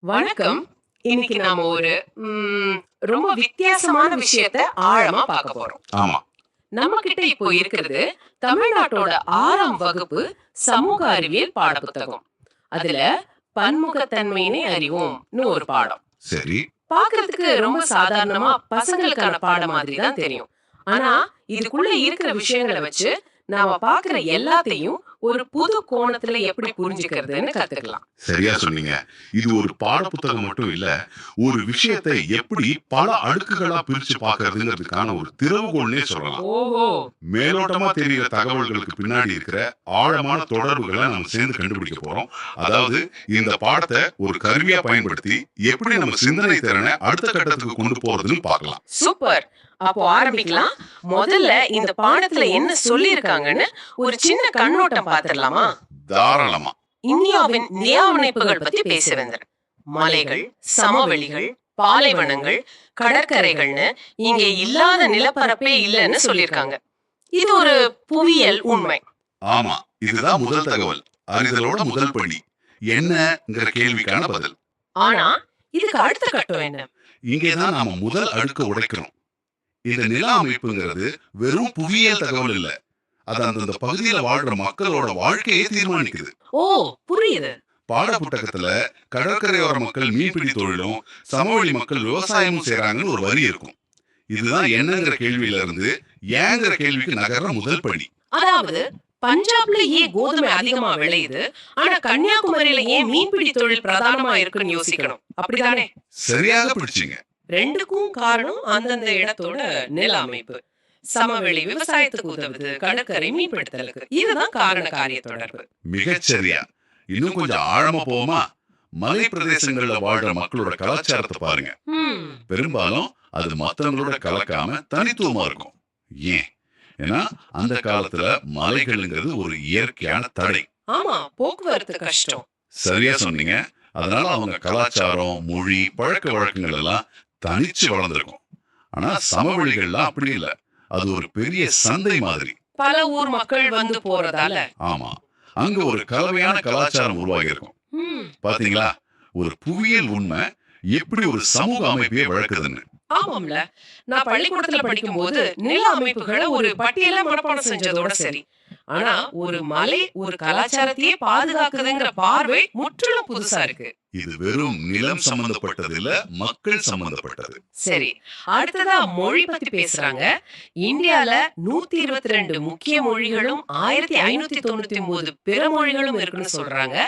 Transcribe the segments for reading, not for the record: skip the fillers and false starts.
வணக்கம். இன்னைக்கு நாம ஒரு ரொம்ப வித்தியாசமான விஷயத்த ஆழமா பார்க்க போறோம். ஆமா. நம்ம கிட்ட இப்போ இருக்கிறது தமிழ்நாட்டோட 6ஆம் வகுப்பு சமூக அறிவியல் பாடப்புத்தகம். அதுல பன்முகத்தன்மையினை அறிவோம்னு ஒரு பாடம். சரி. பார்க்கிறதுக்கு ரொம்ப சாதாரணமா பசங்களுக்கான பாடம் மாதிரி தான் தெரியும். ஆனா இதுக்குள்ள இருக்கிற விஷயங்களை வச்சு நாம பார்க்கிற எல்லாத்தையும் ஒரு புது கோணத்துல எப்படி புரிஞ்சுக்கிறதுன்னு கத்துக்கலாம். சரியா சொன்னீங்க. இது ஒரு பாடப்புத்தகம் மட்டும் இல்ல, ஒரு விஷயத்தை எப்படி பல அடுக்குகளா பிரிச்சு பார்க்கிறதுங்கிறதுக்கான ஒரு திறவுகோல்னே சொல்லலாம். ஓஹோ. மேலோட்டமா தெரிகிற தகவல்களுக்கு பின்னாடி இருக்கிற ஆழமான தொடர்புகளை நம்ம சேர்ந்து கண்டுபிடிக்க போறோம். அதாவது இந்த பாடத்தை ஒரு கருவியா பயன்படுத்தி எப்படி நம்ம சிந்தனை திறனை அடுத்த கட்டத்துக்கு கொண்டு போறதுன்னு பார்க்கலாம். சூப்பர். அப்போ ஆரம்பிக்கலாம். முதல்ல இந்த பாடத்துல என்ன சொல்லிருக்காங்கன்னு ஒரு சின்ன கண்ணோட்டம் பார்த்திடலாமா? தாராளமா. இந்தியாவின் நிலவமைப்புகள் பத்தி பேச வந்தேன். மலைகள், சமவெளிகள், பாலைவனங்கள், கடற்கரைகள்னு இங்க இல்லாத நிலப்பரப்பே இல்லைன்னு சொல்லிருக்காங்க. இது ஒரு புவியியல் உண்மை. ஆமா, இதுதான் முதல் தகவல். அறிதலோட முதல் படி என்னங்கிற கேள்விக்கான பதில். ஆனா இதுக்கு அடுத்த கட்டம் என்ன? இங்கேதான் நாம முதல் அடுக்க உடைக்கிறோம். இந்த நில அமைப்புங்கிறது வெறும் புவியியல் தகவல் இல்ல, அது அந்தந்த பகுதியில வாழ்ற மக்களோட வாழ்க்கையை தீர்மானிக்குது. ஓ, புரியுது. பாடப்புத்தகத்துல கடற்கரையோர மக்கள் மீன்பிடி தொழிலும் சமவெளி மக்கள் விவசாயமும் செய்யறாங்கன்னு ஒரு வரி இருக்கும். இதுதான் என்னங்கிற கேள்வியில இருந்து ஏங்கிற கேள்விக்கு நகர்ற முதல் படி. அதாவது பஞ்சாப்ல ஏன் கோதுமை அதிகமா விளையுது, ஆனா கன்னியாகுமரியில ஏன் மீன்பிடி தொழில் பிரதானமா இருக்குன்னு யோசிக்கணும். அப்படிதானே? சரியாக பிடிச்சீங்க. ரெண்டுக்கும் காரணம் அந்தந்த இடத்தோட நில அமைப்பு. சமவெளி விவசாயத்துக்கு உதவுது, கடற்கரை மீன்பிடித்தலுக்கு. இதுதான் காரண காரிய தொடர்பு. மிகச்சரியா. இன்னும் கொஞ்சம் ஆழமா போவோமா? மலை பிரதேசங்கள்ல வாழ்ற மக்களோட கலாச்சாரத்தை பாருங்க. பெரும்பாலும் அது மத்தவங்களோட கலக்காம தனித்துவமா இருக்கும். ஏன்? ஏன்னா அந்த காலத்துல மலைகள்ங்கிறது ஒரு இயற்கையான தடை. ஆமா, போக்குவரத்து கஷ்டம். சரியா சொன்னீங்க. அதனால அவங்க கலாச்சாரம், மொழி, பழக்க வழக்கங்கள் எல்லாம் தனிச்சு வளர்ந்துருக்கும். ஆனா சமவெளிகள்லாம் அப்படி இல்ல, அது ஒரு பெரிய சந்தை மாதிரி. பல ஊர் மக்கள் வந்து போறதால. ஆமா, அங்க ஒரு கலவையான கலாச்சாரம் உருவாகி இருக்கும். பாத்தீங்களா, ஒரு புவியியல் உண்மை எப்படி ஒரு சமூக அமைப்பையே வளர்க்குதுன்னு. ஆமாம்ல, நான் பள்ளிக்கூடத்துல படிக்கும் போது நில அமைப்புகளை ஒரு பட்டியல மனப்பாடம் செஞ்சதோட சரி. ஆனா ஒரு மலை ஒரு கலாச்சாரத்தையே பாதுகாக்குதுங்கிற பார்வை முற்றிலும் புதுசா இருக்கு. இது வெறும் நிலம் சம்பந்தப்பட்டது இல்ல, மக்கள் சம்பந்தப்பட்டது. சரி, அடுத்ததா மொழி பத்தி பேசுறாங்க. இந்தியால 122 முக்கிய மொழிகளும் 1599 பிற மொழிகளும் இருக்குன்னு சொல்றாங்க.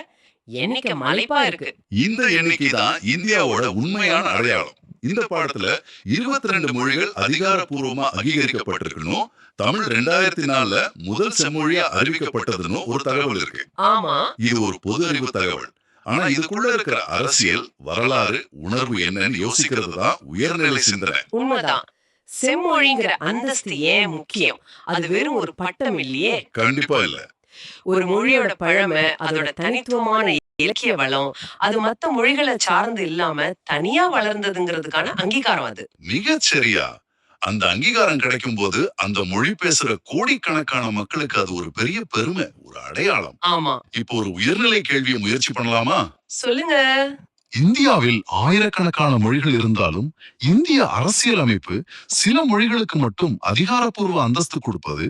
எண்ணிக்கை மலைப்பா இருக்கு. இந்த எண்ணிக்கை தான் இந்தியாவோட உண்மையான அடையாளம். இந்த பாடத்துல 22 மொழிகள் அதிகாரப்பூர்வமா அங்கீகரிக்கப்பட்டிருக்கணும். தமிழ் 2004 முதல் செம்மொழியா அறிவிக்கப்பட்டதுன்னு ஒரு தகவல் இருக்கு. ஆமா, இது ஒரு பொது அறிவு தகவல். ஆனா இதுக்குள்ள இருக்கிற அரசியல், வரலாறு, உணர்வு என்னன்னு யோசிக்கிறது தான் உயர்நிலை சிந்தனை. உண்மைதான். செம்மொழிங்கிற அந்தஸ்து ஏன் முக்கியம்? அது வெறும் ஒரு பட்டம் இல்லையே. கண்டிப்பா இல்ல. ஒரு மொழியோட பழமை, அதோட தனித்துவமான இலக்கிய வளம், அது மத்த மொழிகளை சார்ந்து இல்லாம தனியா வளர்ந்ததுங்கிறதுக்கான அங்கீகாரம் அது. மிகச் சரியா. அந்த அங்கீகாரம் கிடைக்கும் போது அந்த மொழி பேசுற கோடிக்கணக்கான மக்களுக்கு அது ஒரு பெரிய பெருமை, ஒரு அடையாளம். ஆமா. இப்போ ஒரு உயர்நிலை கேள்வியை முயற்சி பண்ணலாமா? சொல்லுங்க. இந்தியாவில் ஆயிரக்கணக்கான மொழிகள் இருந்தாலும் இந்திய அரசியலமைப்பு சில மொழிகளுக்கு மட்டும் அதிகாரப்பூர்வ அந்தஸ்து கொடுப்பது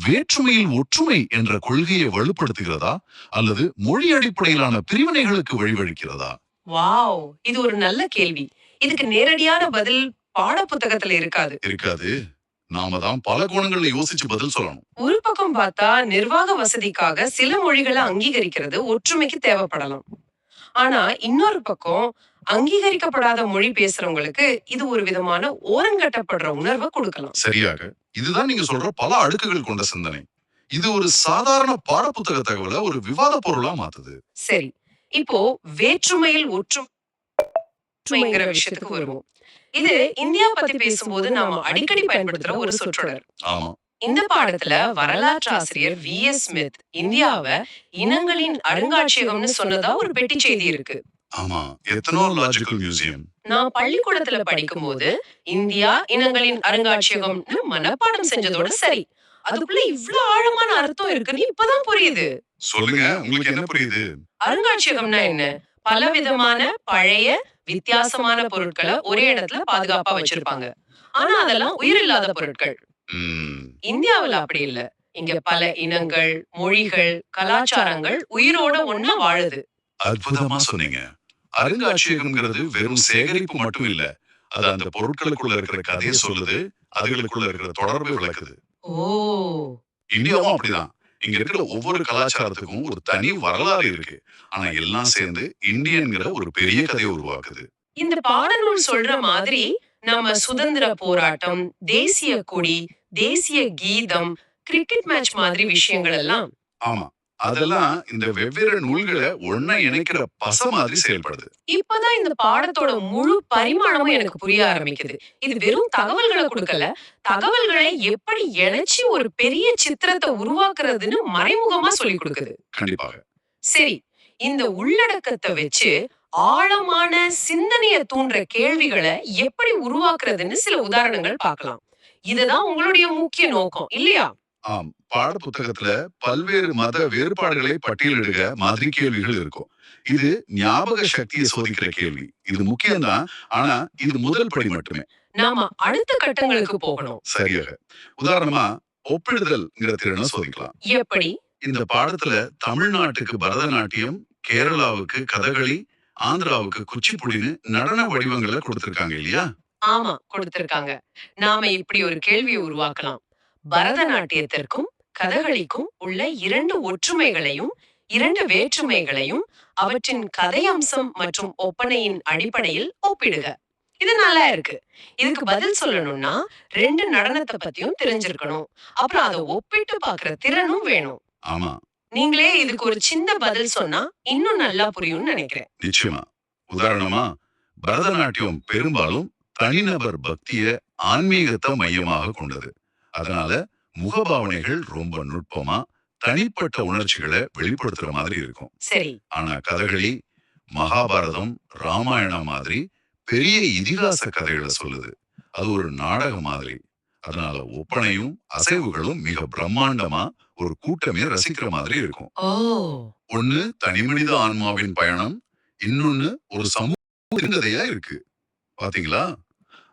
வேற்றுமையில் ஒற்றுமை என்ற கொள்கையை வலுப்படுத்துகிறதா அல்லது மொழி அடிப்படையிலான பிரிவினைகளுக்கு வழிவகுக்கிறதா? வாவ், இது ஒரு நல்ல கேள்வி. இதுக்கு நேரடியான பதில் பாடப்புத்தகத்துல இருக்காது. நாம தான் பல கோணங்கள்ல யோசிச்சு பதில் சொல்லணும். ஒரு பக்கம் பார்த்தா நிர்வாக வசதிக்காக சில மொழிகளை அங்கீகரிக்கிறது ஒற்றுமைக்கு தேவைப்படலாம். ஆனா இன்னொரு பக்கம் அங்கீகரிக்கப்படாத மொழி பேசுறவங்களுக்கு இது ஒரு விதமான ஓரங்கட்டப்படுற உணர்வை கொடுக்கலாம். சரியாக. இதுதான் நீங்க சொல்ற பல அடுக்குகள் கொண்ட சிந்தனை. இது ஒரு சாதாரண பாடப்புத்தக தகவலை ஒரு விவாத பொருளா மாத்துது. சரி, இப்போ வேற்றுமையில் ஒற்றுமைங்கிற விஷயத்துக்கு வருவோம். இது இந்தியா பத்தி பேசும்போது நாம அடிக்கடி பயன்படுத்துற ஒரு சொற்றொடர். ஆமா. இந்த பாடத்துல வரலாற்று ஆசிரியர் V.S. ஸ்மித் இந்தியாவை இனங்களின் அருங்காட்சியகம்னு சொன்னதா ஒரு பெட்டி செய்தி இருக்கு. ஆமா, எத்தனாலஜிக்கல் மியூசியம். நான் பள்ளிக்கூடத்துல படிக்கும் போது இந்தியா இனங்களின் அருங்காட்சியகம்னு மனப்பாடம் செஞ்சதோட சரி. அதுக்குள்ள இவ்ளோ ஆழமான அர்த்தம் இருக்குன்னு இப்பதான் புரியுது. சொல்லுங்க, உங்களுக்கு என்ன புரியுது? அருங்காட்சியகம்னா என்ன? பலவிதமான பழைய வித்தியாசமான பொருட்களை ஒரே இடத்துல பாதுகாப்பா வச்சிருப்பாங்க. ஆனா அதெல்லாம் உயிரில்லாத பொருட்கள். ம், இந்தியாவுல அப்படி இல்ல. இங்க பல இனங்கள், மொழிகள், கலாச்சாரங்கள் உயிரோட ஒண்ணா வாழுது. அற்புதமா சொன்னீங்க. அருங்காட்சியகம்ங்கிறது வெறும் சேகரிப்பு மட்டும் இல்ல. அது அந்த பொருட்களுக்குள்ள இருக்கிற கதையை சொல்லுது, அதுகளுக்குள்ள இருக்கிற தொடர்பை விளக்குது. ஓ! இந்தியாவும் அப்படிதான். இங்க இருக்கிற ஒவ்வொரு கலாச்சாரத்துக்கும் ஒரு தனி வரலாறு இருக்கு. ஆனா எல்லாம் சேர்ந்து இந்தியன்கிற ஒரு பெரிய கதையை உருவாக்குது. இந்த பாடநூல் சொல்ற மாதிரி நம்ம சுதந்திர போராட்டம், தேசிய கொடி, தேசிய கீதம், கிரிக்கெட் மேட்ச் மாதிரி விஷயங்கள் எல்லாம் ஆமா. அதெல்லாம் இந்த வெவ்வேறு நூல்களை ஒண்ணா இணைக்கிற பச மாதிரி செயல்படுது. இப்பதான் இந்த பாடத்தோட முழு பரிமாணமும் எனக்கு புரிய ஆரம்பிக்குது. இது வெறும் தகவல்களை கொடுக்கல, தகவல்களை எப்படி இணைச்சு ஒரு பெரிய சித்திரத்தை உருவாக்குறதுன்னு மறைமுகமா சொல்லி கொடுக்குது. கண்டிப்பாக. சரி, இந்த உள்ளடக்கத்தை வச்சு ஆழமான சிந்தனைய தூண்டுற கேள்விகளை எப்படி உருவாக்குறதுன்னு சில உதாரணங்கள் பார்க்கலாம். இதுதான் உங்களுடைய முக்கிய நோக்கம் இல்லையா? ஆம். பாட புத்தகத்துல பல்வேறு மத வேறுபாடுகளை பட்டியலிடுக மாதிரி கேள்விகள் இருக்கும். இது ஞாபக சக்தியை சோதிக்கிற கேள்வி. இது முக்கியம்தான். ஆனா இது முதல் படி மட்டுமே. நாம அடுத்த கட்டங்களுக்கு போகணும். சரியாக. உதாரணமா ஒப்பிடுதல்ங்கிற திறனை சோதிக்கலாம். எப்படி? இந்த பாடத்துல தமிழ்நாட்டுக்கு பரதநாட்டியம், கேரளாவுக்கு கதகளி, ஆந்திராவுக்கு குச்சிப்புடின்னு நடன வடிவங்களை கொடுத்திருக்காங்க இல்லையா? ஆமா, கொடுத்திருக்காங்க. நாம இப்படி ஒரு கேள்வியை உருவாக்கலாம். பரதநாட்டியத்திற்கும் கதகளிக்கும் உள்ள 2 ஒற்றுமைகளையும் 2 வேற்றுமைகளையும் அவற்றின் கதையம்சம் மற்றும் ஒப்பனையின் அடிப்படையில் ஒப்பிடுக. இது நல்லா இருக்கு. இதுக்கு பதில் சொல்லணும்னா 2 நடனத்தை பத்தியும் தெரிஞ்சிருக்கணும். அப்புறம் அதை ஒப்பிட்டு பார்க்கிற திறனும் வேணும். ஆமா, நீங்களே இதுக்கு ஒரு சின்ன பதில் சொன்னா இன்னும் நல்லா புரியும்னு நினைக்கிறேன். நிச்சயமா. உதாரணமா பரதநாட்டியம் பெரும்பாலும் தனிநபர் பக்திய ஆன்மீகத்தை மையமாக கொண்டது. அதனால முகபாவனைகள் ரொம்ப நுட்பமா தனிப்பட்ட உணர்ச்சிகளை வெளிப்படுத்துற மாதிரி இருக்கும். சரி. ஆனா கதகளி மகாபாரதம், ராமாயணம் மாதிரி பெரிய இதிகாச கதைகளை சொல்லுது. அது ஒரு நாடகம் மாதிரி. அதனால ஒப்பனையும் அசைவுகளும் மிக பிரம்மாண்டமா ஒரு கூட்டமே ரசிக்கிற மாதிரி இருக்கும். ஓ! ஒண்ணு தனிமனித ஆன்மாவின் பயணம், இன்னொன்னு ஒரு சமூக கதையா இருக்கு. பாத்தீங்களா?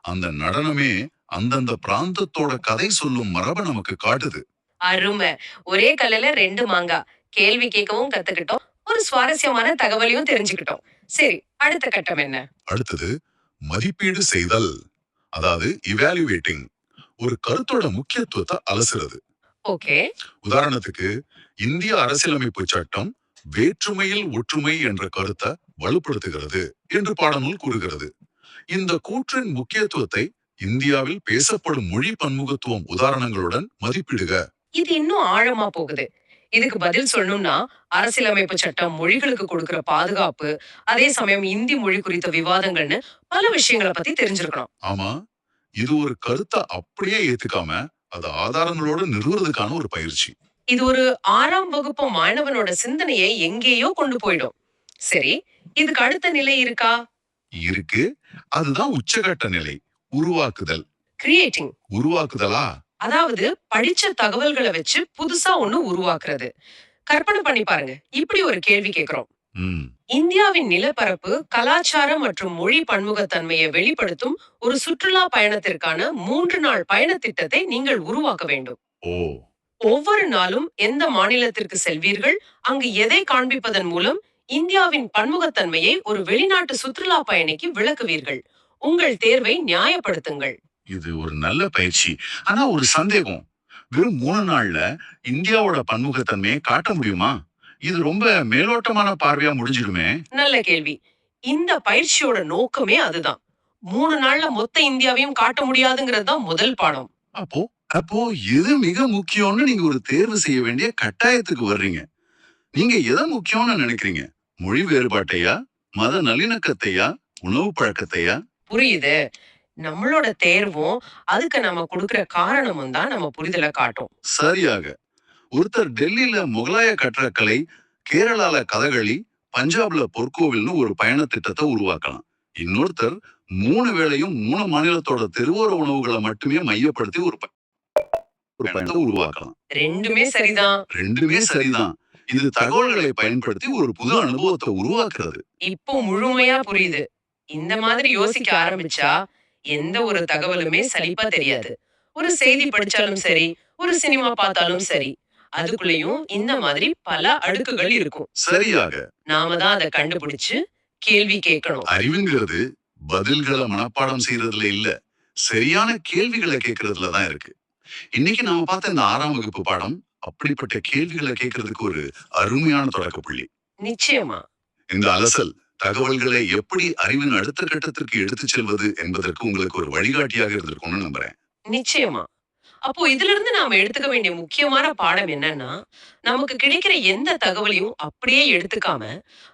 அந்த நடனமே அந்தந்த பிராந்தத்தோட கதை சொல்லும் மரபை நமக்கு காட்டுது. அருமை. ஒரே கல்லுல 2 மாங்கா. கேள்வி கேட்கவும் கத்துக்கிட்டோம். ஒரு சுவாரஸ்யமான தகவலையும் தெரிஞ்சுக்கிட்டோம். சரி, அடுத்த கட்டம் என்ன? அடுத்தது மதிப்பீடு செய்தல். அதாவது இவாலுவேட்டிங். ஒரு கருத்தோட முக்கியத்துவத்தை அலசுறது. ஓகே. உதாரணத்துக்கு இந்திய அரசியலமைப்பு சட்டம் வேற்றுமையில் ஒற்றுமை என்ற கருத்தை வலுப்படுத்துகிறது என்று பாடநூல் கூறுகிறது. இந்த கூற்றின் முக்கியத்துவத்தை இந்தியாவில் பேசப்படும் மொழி பன்முகத்துவம் உதாரணங்களுடன் மதிப்பிடுக. இது இன்னும் ஆழமா போகுது. இதுக்கு பதில் சொல்லணும்னா அரசியலமைப்பு சட்டம் மொழிகளுக்கு கொடுக்கிற பாதுகாப்பு, அதே சமயம் இந்தி மொழி குறித்த விவாதங்கள்னு பல விஷயங்களை பத்தி தெரிஞ்சிருக்கணும். ஆமா, இது ஒரு கருத்தை அப்படியே ஏத்துக்காம அது ஆதாரங்களோட நிறுவுறதுக்கான ஒரு பயிற்சி. இது ஒரு 6ஆம் வகுப்பு மாணவனோட சிந்தனையை எங்கேயோ கொண்டு போயிடும். சரி, இதுக்கு அடுத்த நிலை இருக்கா? இருக்கு. அதுதான் உச்சகட்ட நிலை. உருவாக்குதல். கிரியேட்டிங். உருவாக்குதலா? அதாவது படிச்ச தகவல்களை வச்சு புதுசா ஒண்ணு உருவாக்குறது. கற்பனை பண்ணி பாருங்க. இப்படி ஒரு கேள்வி கேக்குறோம். ம், இந்தியாவின் நிலப்பரப்பு, கலாச்சாரம் மற்றும் மொழி பன்முகத்தன்மையை வெளிப்படுத்தும் ஒரு சுற்றுலா பயணத்திற்கான 3 நாள் பயண திட்டத்தை நீங்கள் உருவாக்க வேண்டும். ஓ, ஒவ்வொரு நாளும் எந்த மாநிலத்திற்கு செல்வீர்கள், அங்கு எதை காண்பிப்பதன் மூலம் இந்தியாவின் பன்முகத்தன்மையை ஒரு வெளிநாட்டு சுற்றுலா பயணிக்கு விளக்குவீர்கள். உங்கள் தேர்வை நியாயப்படுத்துங்கள். இது ஒரு நல்ல பயிற்சி. ஆனா ஒரு சந்தேகம். வெறும் 3 நாள்ல இந்தியாவோட பன்முகத்தன்மையை காட்ட முடியுமா? இது ரொம்ப மேலோட்டமான பார்வையா முடிஞ்சிடுமே. நல்ல கேள்வி. இந்த பயிற்சியோட நோக்கமே அதுதான். 3 நாள்ல மொத்த இந்தியாவையும் காட்ட முடியாதுங்கிறது தான் முதல் பாடம். அப்போ அப்போ எது மிக முக்கியம்னு நீங்க ஒரு தேர்வு செய்ய வேண்டிய கட்டாயத்துக்கு வர்றீங்க. நீங்க எதை முக்கியம்னு நினைக்கிறீங்க? மொழி வேறுபாட்டையா, மத நல்லிணக்கத்தையா, உணவு பழக்கத்தையா? புரியுது. நம்மளோட தேர்வும் அதுக்கு நம்ம கொடுக்கிற காரணமும் தான் நம்ம புரிதலை காட்டும். சரியாக. ஒருத்தர் டெல்லியில முகலாய கட்டடக்கலை, கேரளால கதகளி, பஞ்சாப்ல பொற்கோவில்னு ஒரு பயண திட்டத்தை உருவாக்கலாம். இன்னொருத்தர் 3 வேளையும் 3 மாநிலத்தோட தெருவோர உணவுகளை மட்டுமே மையப்படுத்தி ஒரு பயணத்தை உருவாக்கலாம். 2மே சரிதான். ரெண்டுமே சரிதான். இது தகவல்களை பயன்படுத்தி ஒரு புது அனுபவத்தை உருவாக்குறது. இப்போ முழுமையா புரியுது. இந்த மாதிரி யோசிக்க ஆரம்பிச்சா எந்த ஒரு தகவலுமே சலிப்பா தெரியாது. ஒரு செய்தி படிச்சாலும் சரி, ஒரு சினிமா பார்த்தாலும் சரி, அதுக்குள்ளேயும் இந்த மாதிரி பல அடுக்குகள் இருக்கும். சரியாக. நாம தான் அதை கண்டுபிடிச்சு கேள்வி கேட்கணும். அறிவுங்கிறது பதில்களை மனப்பாடம் செய்யறதுல இல்ல, சரியான கேள்விகளை கேட்கறதுல தான் இருக்கு. இன்னைக்கு நாம பார்த்த இந்த 6ஆம் வகுப்பு பாடம் அப்படிப்பட்ட கேள்விகளை கேட்கறதுக்கு ஒரு அருமையான தொடக்க புள்ளி. நிச்சயமா. இந்த அலசல் தகவல்களை எப்படி அறிவின் அடுத்த கட்டத்திற்கு எடுத்துச் செல்வது என்பதற்கு உங்களுக்கு ஒரு வழிகாட்டியாக இருந்திருக்கும்னு நம்புறேன். நிச்சயமா. அப்போ இதிலிருந்து நாம எடுத்துக்க வேண்டிய முக்கியமான பாடம் என்னன்னா, நமக்கு கிடைக்கிற எந்த தகவலையும் அப்படியே எடுத்துக்காம,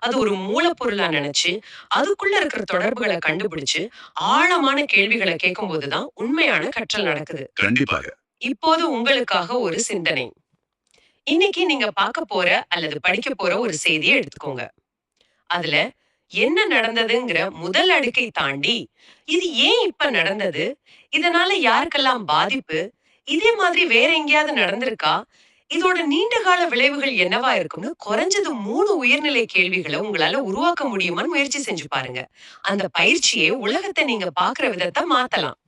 அது ஒரு மூலப்பொருளா நினைச்சு, அதுக்குள்ள இருக்கிற தொடர்புகள கண்டுபிடிச்சு, ஆழமான கேள்விகள கேட்கும்போது தான் உண்மையான கற்றல் நடக்குது. கண்டிப்பாக. இப்போது உங்களுக்காக ஒரு சிந்தனை. இன்னைக்கு நீங்க பார்க்க போற அல்லது படிக்க போற ஒரு செய்திய எடுத்துக்கோங்க. அதுல என்ன நடந்ததுங்கிற முதல் அடுக்கை தாண்டி, இது ஏன் இப்ப நடந்தது? இதனால யாருக்கெல்லாம் பாதிப்பு? இதே மாதிரி வேற எங்கேயாவது நடந்திருக்கா? இதோட நீண்ட கால விளைவுகள் என்னவா இருக்கும்னு குறைஞ்சது 3 உயர்நிலை கேள்விகள உங்களால உருவாக்க முடியுமான்னு முயற்சி செஞ்சு பாருங்க. அந்த பயிற்சியே உலகத்தை நீங்க பார்க்கிற விதத்த மாத்தலாம்.